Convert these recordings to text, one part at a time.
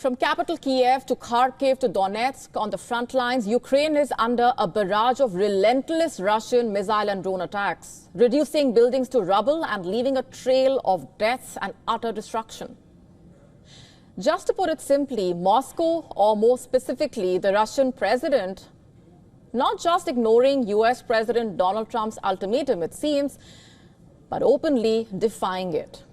From capital Kyiv to Kharkiv to Donetsk, on the front lines, Ukraine is under a barrage of relentless Russian missile and drone attacks, reducing buildings to rubble and leaving a trail of deaths and utter destruction. Just to put it simply, Moscow, or more specifically the Russian president, not just ignoring US President Donald Trump's ultimatum, it seems, but openly defying it.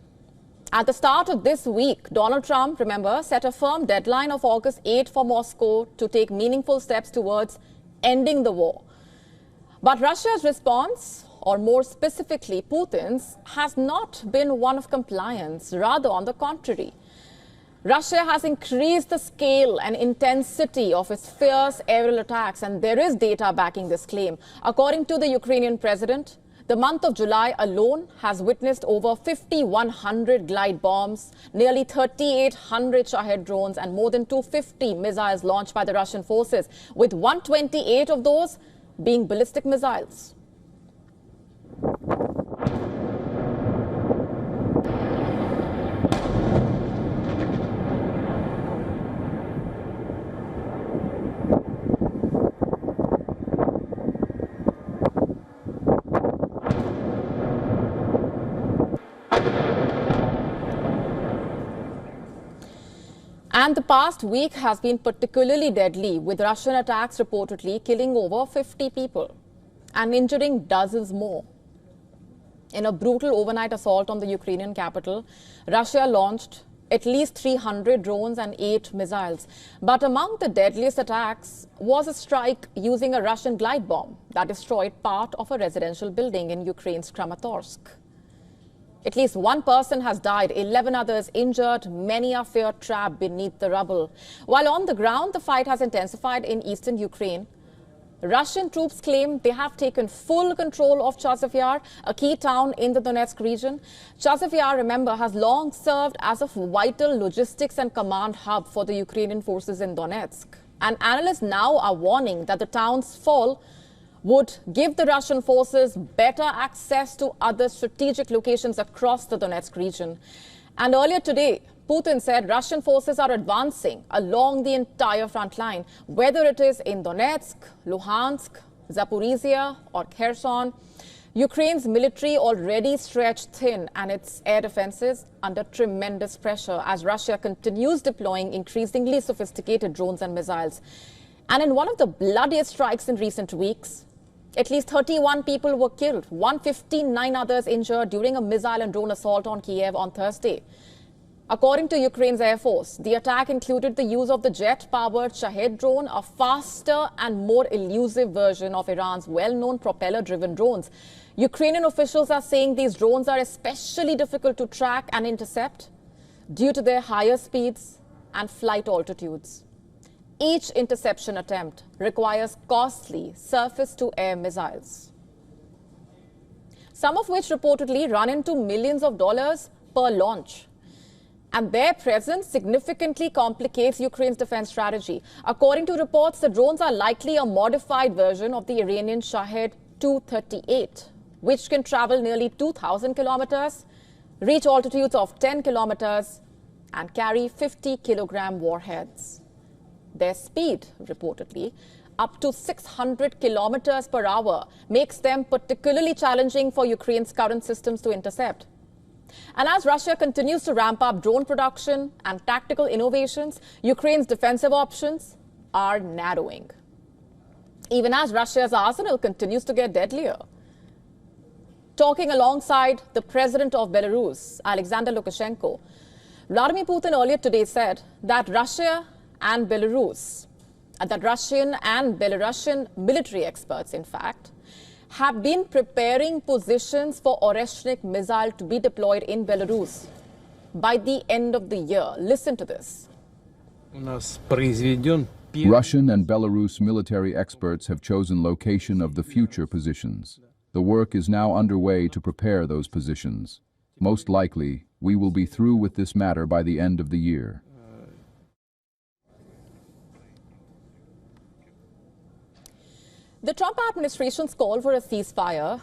At the start of this week, Donald Trump, remember, set a firm deadline of August 8 for Moscow to take meaningful steps towards ending the war. But Russia's response, or more specifically Putin's, has not been one of compliance. Rather, on the contrary, Russia has increased the scale and intensity of its fierce aerial attacks, and there is data backing this claim. According to the Ukrainian president, the month of July alone has witnessed over 5,100 glide bombs, nearly 3,800 Shahed drones, and more than 250 missiles launched by the Russian forces, with 128 of those being ballistic missiles. And the past week has been particularly deadly, with Russian attacks reportedly killing over 50 people and injuring dozens more. In a brutal overnight assault on the Ukrainian capital, Russia launched at least 300 drones and 8 missiles. But among the deadliest attacks was a strike using a Russian glide bomb that destroyed part of a residential building in Ukraine's Kramatorsk. At least one person has died, 11 others injured, many are feared trapped beneath the rubble. While on the ground, the fight has intensified in eastern Ukraine. Russian troops claim they have taken full control of Chasiv Yar, a key town in the Donetsk region. Chasiv Yar, remember, has long served as a vital logistics and command hub for the Ukrainian forces in Donetsk. And analysts now are warning that the town's fall would give the Russian forces better access to other strategic locations across the Donetsk region. And earlier today, Putin said Russian forces are advancing along the entire front line, whether it is in Donetsk, Luhansk, Zaporizhia or Kherson. Ukraine's military already stretched thin and its air defenses under tremendous pressure as Russia continues deploying increasingly sophisticated drones and missiles. And in one of the bloodiest strikes in recent weeks, at least 31 people were killed, 159 others injured during a missile and drone assault on Kyiv on Thursday. According to Ukraine's Air Force, the attack included the use of the jet-powered Shahed drone, a faster and more elusive version of Iran's well-known propeller-driven drones. Ukrainian officials are saying these drones are especially difficult to track and intercept due to their higher speeds and flight altitudes. Each interception attempt requires costly surface-to-air missiles, some of which reportedly run into millions of dollars per launch. And their presence significantly complicates Ukraine's defense strategy. According to reports, the drones are likely a modified version of the Iranian Shahed 238, which can travel nearly 2,000 kilometers, reach altitudes of 10 kilometers, and carry 50-kilogram warheads. Their speed, reportedly, up to 600 kilometers per hour, makes them particularly challenging for Ukraine's current systems to intercept. And as Russia continues to ramp up drone production and tactical innovations, Ukraine's defensive options are narrowing, even as Russia's arsenal continues to get deadlier. Talking alongside the president of Belarus, Alexander Lukashenko, Vladimir Putin earlier today said that Russian and Belarusian military experts, in fact, have been preparing positions for Oreshnik missile to be deployed in Belarus by the end of the year. Listen to this. Russian and Belarus military experts have chosen location of the future positions. The work is now underway to prepare those positions. Most likely, we will be through with this matter by the end of the year. The Trump administration's call for a ceasefire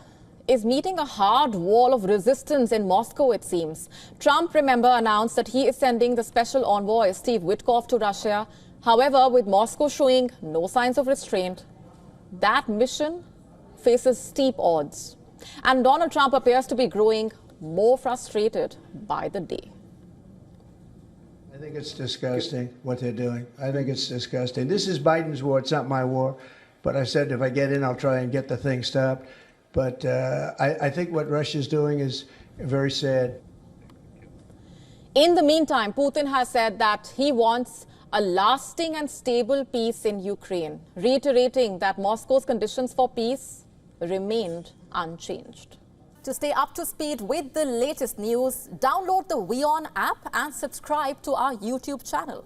is meeting a hard wall of resistance in Moscow, it seems. Trump, remember, announced that he is sending the special envoy, Steve Witkoff, to Russia. However, with Moscow showing no signs of restraint, that mission faces steep odds. And Donald Trump appears to be growing more frustrated by the day. I think it's disgusting what they're doing. I think it's disgusting. This is Biden's war. It's not my war. But I said if I get in, I'll try and get the thing stopped. But I think what Russia's doing is very sad. In the meantime, Putin has said that he wants a lasting and stable peace in Ukraine, reiterating that Moscow's conditions for peace remained unchanged. To stay up to speed with the latest news, download the WION app and subscribe to our YouTube channel.